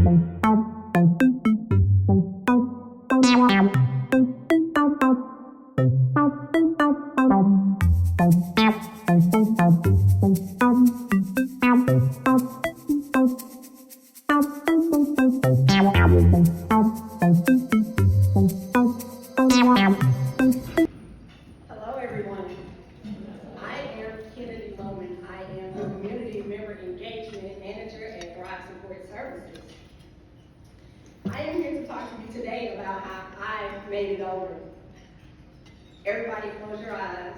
Hello, everyone. I am KLowInspires. I am the Community Member Engagement Manager at Thrive Support Services. I am here to talk to you today about how I made it over. Everybody close your eyes.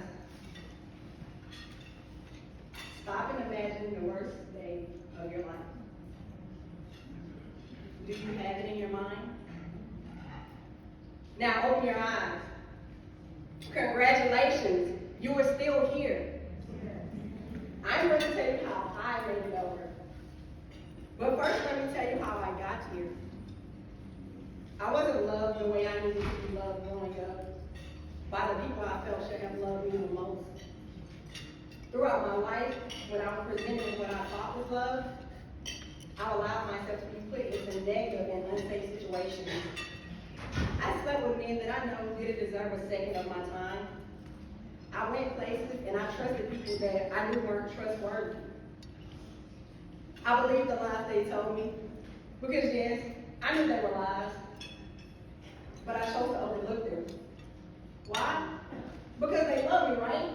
Stop and imagine the worst day of your life. Do you have it in your mind? Now open your eyes. Congratulations, you are still here. I'm going to tell you how I made it over. But first, let me tell you how I got here. I wasn't loved the way I needed to be loved growing up by the people I felt should have loved me the most. Throughout my life, when I was presented with what I thought was love, I allowed myself to be put into negative and unsafe situations. I slept with men that I know didn't deserve a second of my time. I went places and I trusted people that I knew weren't trustworthy. I believed the lies they told me because, yes, I knew they were lies, but I chose to overlook them. Why? Because they loved me, right?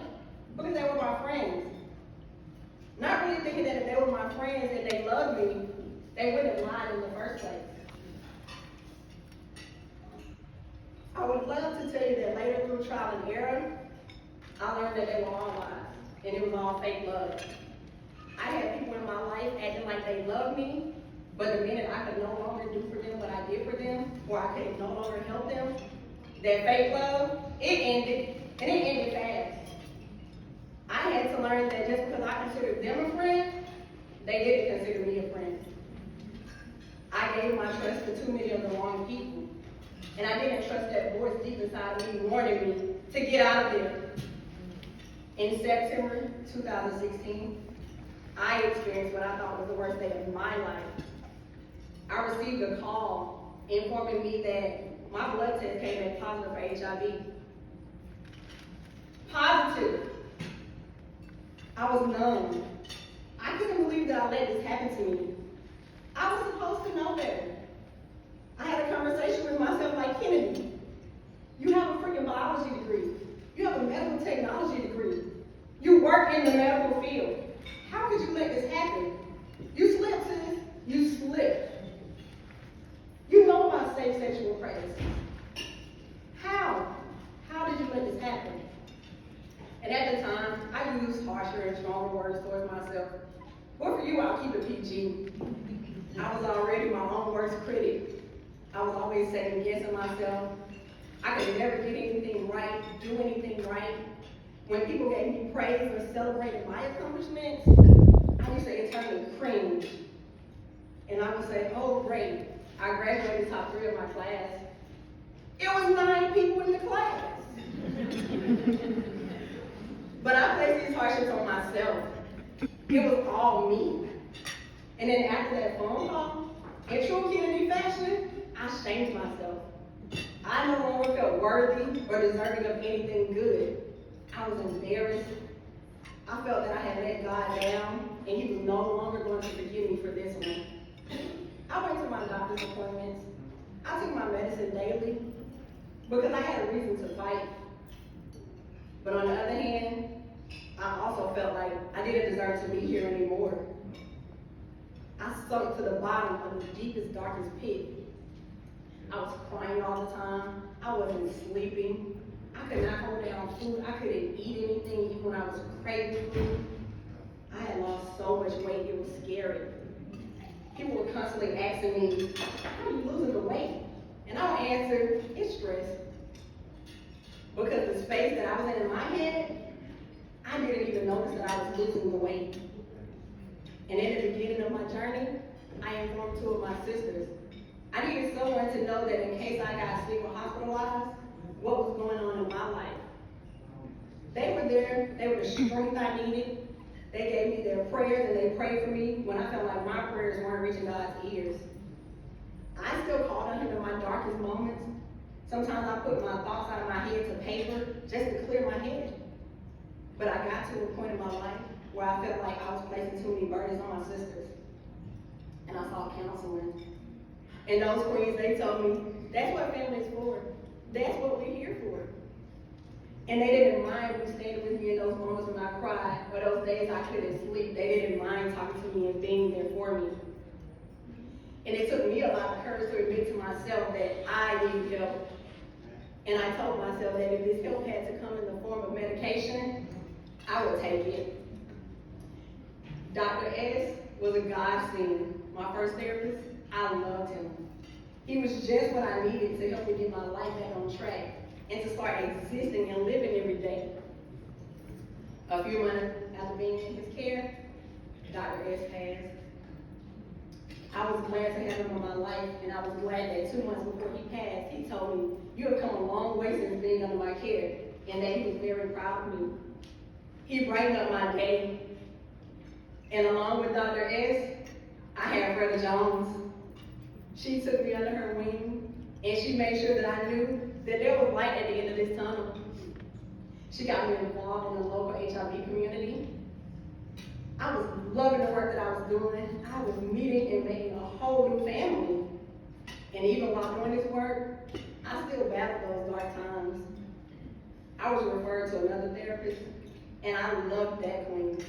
Because they were my friends. Not really thinking that if they were my friends and they loved me, they wouldn't have lied in the first place. I would love to tell you that later through trial and error, I learned that they were all lies, and it was all fake love. I had people in my life acting like they loved me, but the minute I could no longer do for them what I did for them, or I could no longer help them, that fake love, it ended, and it ended fast. I had to learn that just because I considered them a friend, they didn't consider me a friend. I gave my trust to too many of the wrong people. And I didn't trust that voice deep inside of me warning me to get out of there. In September 2016, I experienced what I thought was the worst day of my life. I received a call informing me that my blood test came back positive for HIV. Positive. I was numb. I couldn't believe that I let this happen to me. I was supposed to know better. I had a conversation with myself like, Kennedy, you have a freaking biology degree. You have a medical technology degree. You work in the medical field. How could you let this happen? You slipped, sis. You slipped. You know about safe sexual practices. How? How did you let this happen? And at the time, I used harsher and stronger words towards myself. But for you, I'll keep it PG. I was already my own worst critic. I was always second guessing myself. I could never get anything right, do anything right. When people gave me praise or celebrated my accomplishments, I used to internally cringe. And I would say, oh great, I graduated top 3 of my class. It was 9 people in the class. But I placed these hardships on myself. It was all me. And then after that phone call, in true Kennedy fashion, I shamed myself. I no longer felt worthy or deserving of anything good. I was embarrassed. I felt that I had let God down, and He was no longer going to forgive me for this one. I went to my doctor's appointments. I took my medicine daily because I had a reason to fight. But on the other hand, I also felt like I didn't deserve to be here anymore. I sunk to the bottom of the deepest, darkest pit. I was crying all the time. I wasn't sleeping. I could not hold down food. I couldn't eat anything even when I was craving food. I had lost so much weight, it was scary. People were constantly asking me, how are you losing the weight? And I would answer, it's stress. Because the space that I was in my head, I didn't even notice that I was losing the weight. And at the beginning of my journey, I informed 2 of my sisters. I needed someone to know that in case I got sick or hospitalized, what was going on in my life. They were there, they were the strength I needed. They gave me their prayers and they prayed for me when I felt like my prayers weren't reaching God's ears. Sometimes I put my thoughts out of my head to paper just to clear my head. But I got to a point in my life where I felt like I was placing too many burdens on my sisters. And I sought counseling. And those queens, they told me, that's what family is for. That's what we're here for. And they didn't mind me standing with me in those moments when I cried, or those days I couldn't sleep. They didn't mind talking to me and being there for me. And it took me a lot of courage to admit to myself that I needed help. And I told myself that if this help had to come in the form of medication, I would take it. Dr. S was a godsend. My first therapist, I loved him. He was just what I needed to help me get my life back on track and to start existing and living every day. A few months after being in his care, Dr. S passed. I was glad to have him in my life, and I was glad that 2 months before he passed, he told me, you have come a long way since being under my care, and that he was very proud of me. He brightened up my day. And along with Dr. S, I had Brother Jones. She took me under her wing, and she made sure that I knew that there was light at the end of this tunnel. She got me involved in the local HIV community. I was loving the work that I was doing. I was meeting and making a whole new family. And even while doing this work, I still battled those dark times. I was referred to another therapist, and I loved that queen.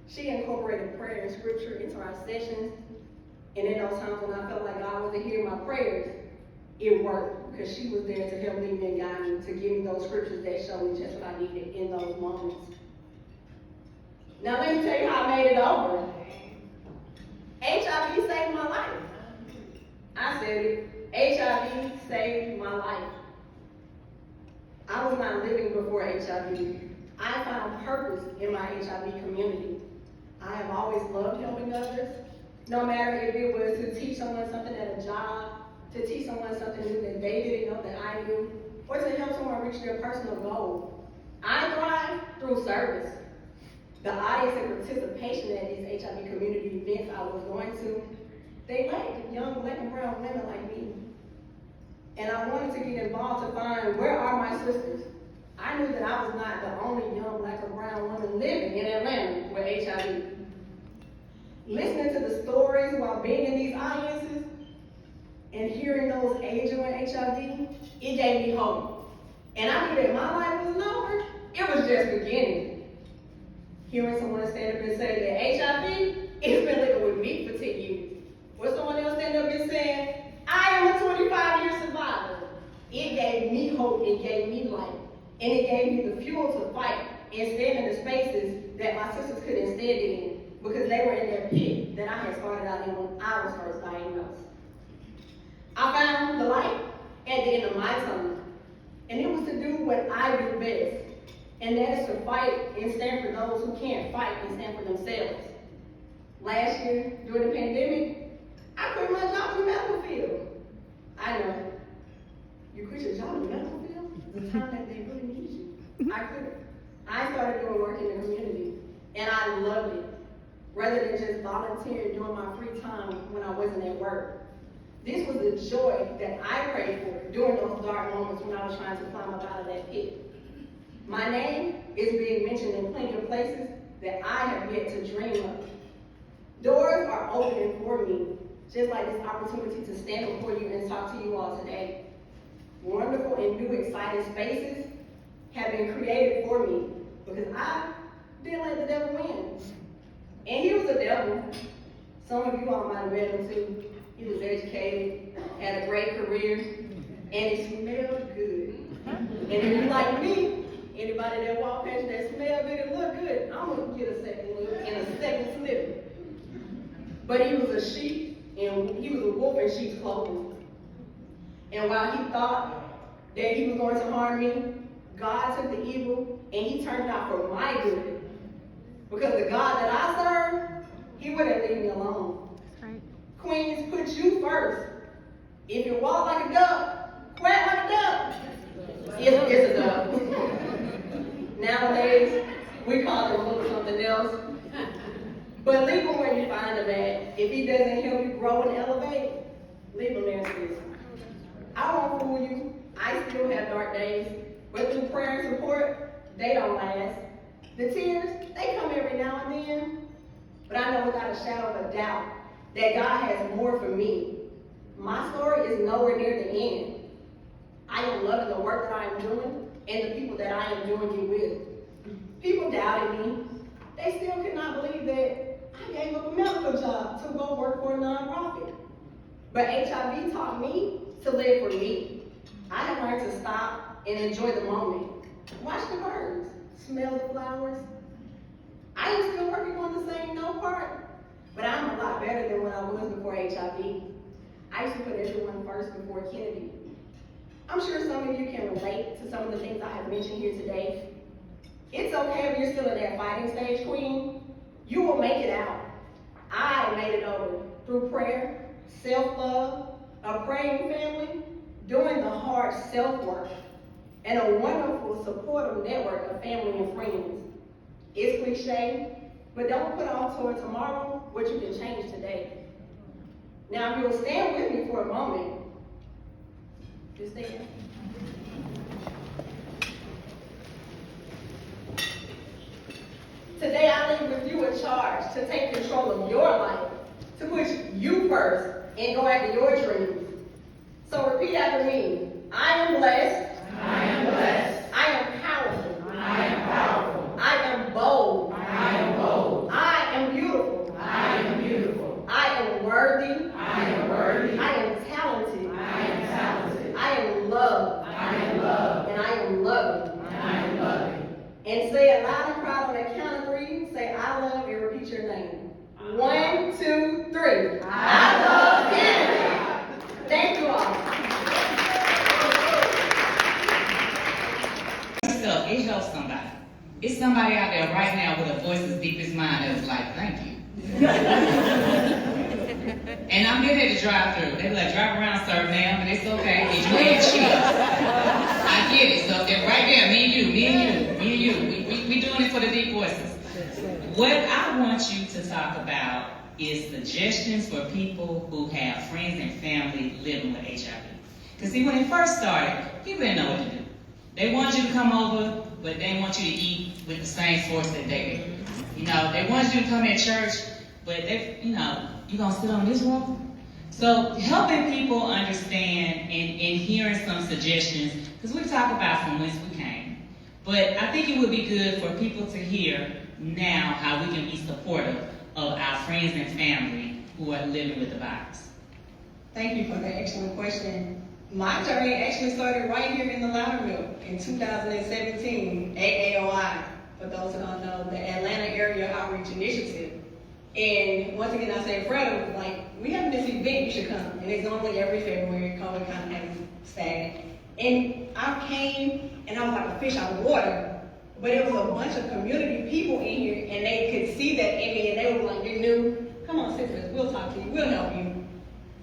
She incorporated prayer and scripture into our sessions, and in those times when I felt like God wasn't hearing my prayers, it worked because she was there to help lead me and guide me, to give me those scriptures that showed me just what I needed in those moments. Now let me tell you how I made it over. HIV saved my life. I said it. HIV saved my life. I was not living before HIV. I found purpose in my HIV community. I have always loved helping others, no matter if it was to teach someone something at a job, to teach someone something new that they didn't know that I knew, or to help someone reach their personal goal. I thrive through service. The audience and participation at these HIV community events I was going to, they lacked young black and brown women like me. And I wanted to get involved to find, where are my sisters? I knew that I was not the only young black or brown woman living in Atlanta with HIV. Listening to the stories while being in these audiences and hearing those aging with HIV, it gave me hope. And I knew that my life wasn't over, it was just beginning. Hearing someone stand up and say that HIV, it's been living with me for 10 years. Or someone else stand up and saying, I am a 25-year survivor. It gave me hope, it gave me life. And it gave me the fuel to fight and stand in the spaces that my sisters couldn't stand in because they were in their pit that I had started out in when I was first diagnosed. I found the light at the end of my tunnel, and it was to do what I do best, and that is to fight and stand for those who can't fight and stand for themselves. Last year, during the pandemic, I quit my job in the medical field. I know. You quit your job in the medical field? The time that they really need you. I quit. I started doing work in the community, and I loved it. Rather than just volunteering during my free time when I wasn't at work. This was the joy that I prayed for during those dark moments when I was trying to climb up out of that pit. My name is being mentioned in plenty of places that I have yet to dream of. Doors are opening for me, just like this opportunity to stand before you and talk to you all today. Wonderful and new exciting spaces have been created for me because I didn't let the devil win. And he was the devil. Some of you all might have met him too. He was educated, had a great career, and he smelled good. And if you like me, anybody that walk past you that smell good and look good, I'm gonna get a second look and a second slip. But he was a sheep, and he was a wolf in sheep's clothing. And while he thought that he was going to harm me, God took the evil and he turned it out for my good. Because the God that I serve, he wouldn't leave me alone. That's right. Queens, put you first. If you walk like a duck, quack like a duck, it's a duck. Nowadays, we call it a little something else. But leave him where you find him at. If he doesn't help you grow and elevate, leave him there, sis. I won't fool you. I still days, but through prayer and support, they don't last. The tears, they come every now and then, but I know without a shadow of a doubt that God has more for me. My story is nowhere near the end. I am loving the work that I am doing and the people that I am doing it with. People doubted me. They still could not believe that I gave up a medical job to go work for a nonprofit. But HIV taught me to live for me. I have learned to stop and enjoy the moment. Watch the birds, smell the flowers. I am still working on the same no part, but I'm a lot better than when I was before HIV. I used to put everyone first before Kennedy. I'm sure some of you can relate to some of the things I have mentioned here today. It's okay if you're still in that fighting stage, Queen. You will make it out. I made it over through prayer, self-love, a praying family, doing the hard self-work, and a wonderful supportive network of family and friends. It's cliche, but don't put off toward tomorrow what you can change today. Now, if you'll stand with me for a moment, just stand. Today, I leave with you a charge to take control of your life, to put you first and go after your dreams. So repeat after me. I am blessed. I am blessed. I am powerful. I am powerful. I am bold. I am bold. I am beautiful. I am beautiful. I am worthy. I am worthy. I am talented. I am talented. I am loved. I am loved. And I am loving. And I am loving. And say it loud and proud on the count of three. Say, I love, and repeat your name. 1, 2, 3. I love Kennedy. Thank you all. So it helps somebody. It's somebody out there right now with a voice as deep as mine that was like, thank you. And I'm getting ready to drive through. They be like, drive around, sir, ma'am, but it's okay. It's you and cheese. I get it. So they're right there, me and you. We doing it for the deep voices. What I want you to talk about is suggestions for people who have friends and family living with HIV. Because see, when it first started, people didn't know what to do. They want you to come over, but they want you to eat with the same source that they do. You know, they want you to come at church, but they, you know, you gonna sit on this wall? So helping people understand and hearing some suggestions, because we talk about from whence we came. But I think it would be good for people to hear now how we can be supportive of our friends and family who are living with the virus. Thank you for that excellent question. My journey actually started right here in the Loudermill in 2017, AAOI, for those who don't know, the Atlanta Area Outreach Initiative. And once again, I say, Fred was like, we have this event, you should come. And it's normally every February, COVID kind of has stagnant. And I came, and I was like a fish out of water. But it was a bunch of community people in here, and they could see that in me, and they were like, you're new, come on, sit with us, we'll talk to you, we'll help you.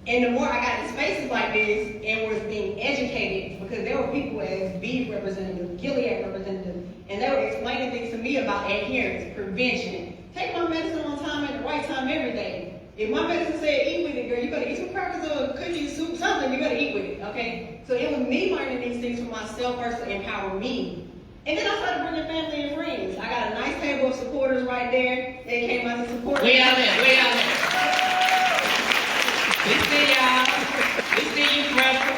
And the more I got in spaces like this and was being educated, because there were people as beef representatives, Gilead representatives, and they were explaining things to me about adherence, prevention, take my medicine on time at the right time every day. If my medicine said eat with it, girl, you better eat some crackers or cookies, soup, something, you better eat with it, okay? So it was me learning these things for myself first to empower me. And then I started bringing family and friends. I got a nice table of supporters right there. They came out to support me. Way out there. We see y'all. We see you, brother.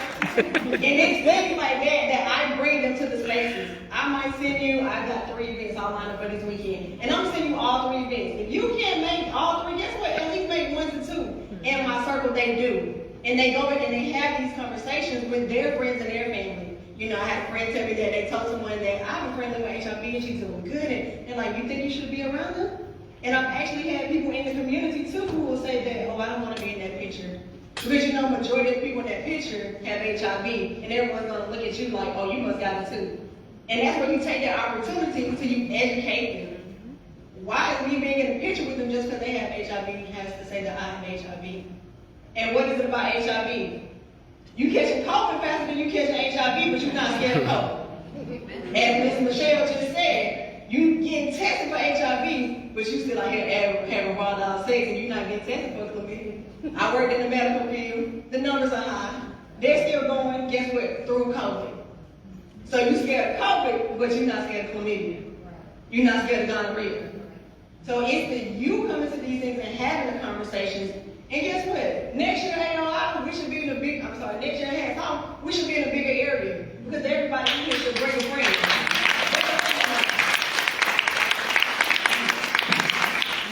And it's things like that I bring them to the spaces. I might send you, I got 3 events all lined up for this weekend. And I'm sending you all 3 events. If you can't make all 3, guess what? At least make 1 to 2. In my circle, they do. And they go in and they have these conversations with their friends and their family. You know, I had a friend tell me that they told someone that I have a friend living with HIV and she's doing good. And they're like, you think you should be around them? And I've actually had people in the community too who will say that, oh, I don't want to be in that picture. Because you know, majority of the people in that picture have HIV, and everyone's going to look at you like, oh, you must got it too. And that's where you take that opportunity to you educate them. Why is me being in a picture with them just because they have HIV has to say that I have HIV? And what is it about HIV? You catching COVID faster than you catching HIV, but you're not scared of COVID. As Ms. Michelle just said, you getting tested for HIV, but you still out here having raw dog sex and you're not getting tested for chlamydia. I worked in the medical field. The numbers are high. They're still going, guess what, through COVID. So you're scared of COVID, but you're not scared of chlamydia. You're not scared of gonorrhea. So it's that you coming to these things and having the conversations. And guess what? Next year ain't no out, we should be in a big, next year ain't home, we should be in a bigger area. Because everybody in here should bring a friend.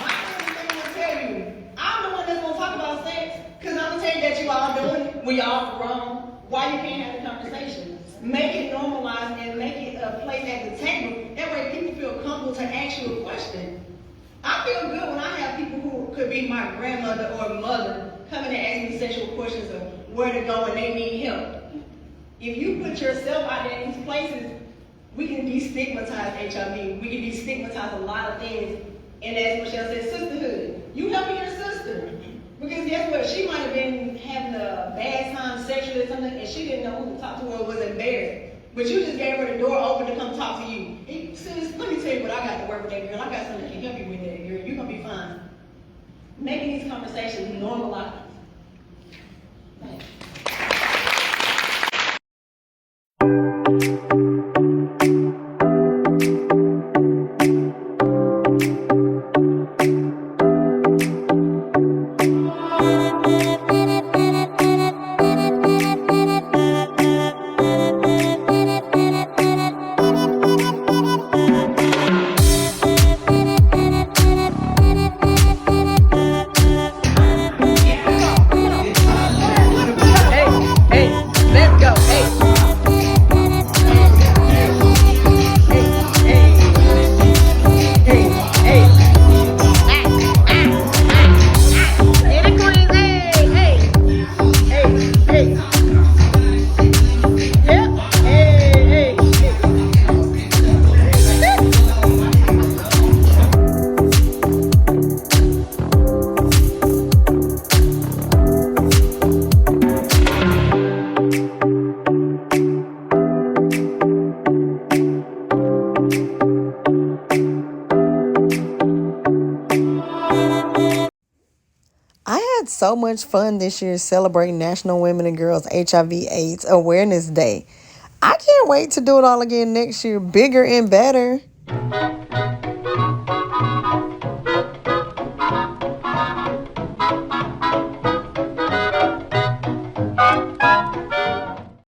My favorite thing will tell you, I'm the one that's gonna talk about sex, because I'm gonna tell you that you all doing it, we all wrong. Why you can't have the conversation? Make it normalized and make it a place at the table. That way people feel comfortable to ask you a question. I feel good when I have people who could be my grandmother or mother coming and asking me sexual questions of where to go and they need help. If you put yourself out there in these places, we can destigmatize HIV. We can destigmatize a lot of things. And as Michelle said, sisterhood. You helping your sister. Because guess what? She might have been having a bad time sexually or something and she didn't know who to talk to or was embarrassed. But you just gave her the door open to come talk to you. Hey, sis, let me tell you what I got to work with that girl. I got something that can help you with that girl. You're going to be fine. Making these conversations normalized. Thanks. So much fun this year celebrating National Women and Girls HIV/AIDS Awareness Day. I can't wait to do it all again next year, bigger and better.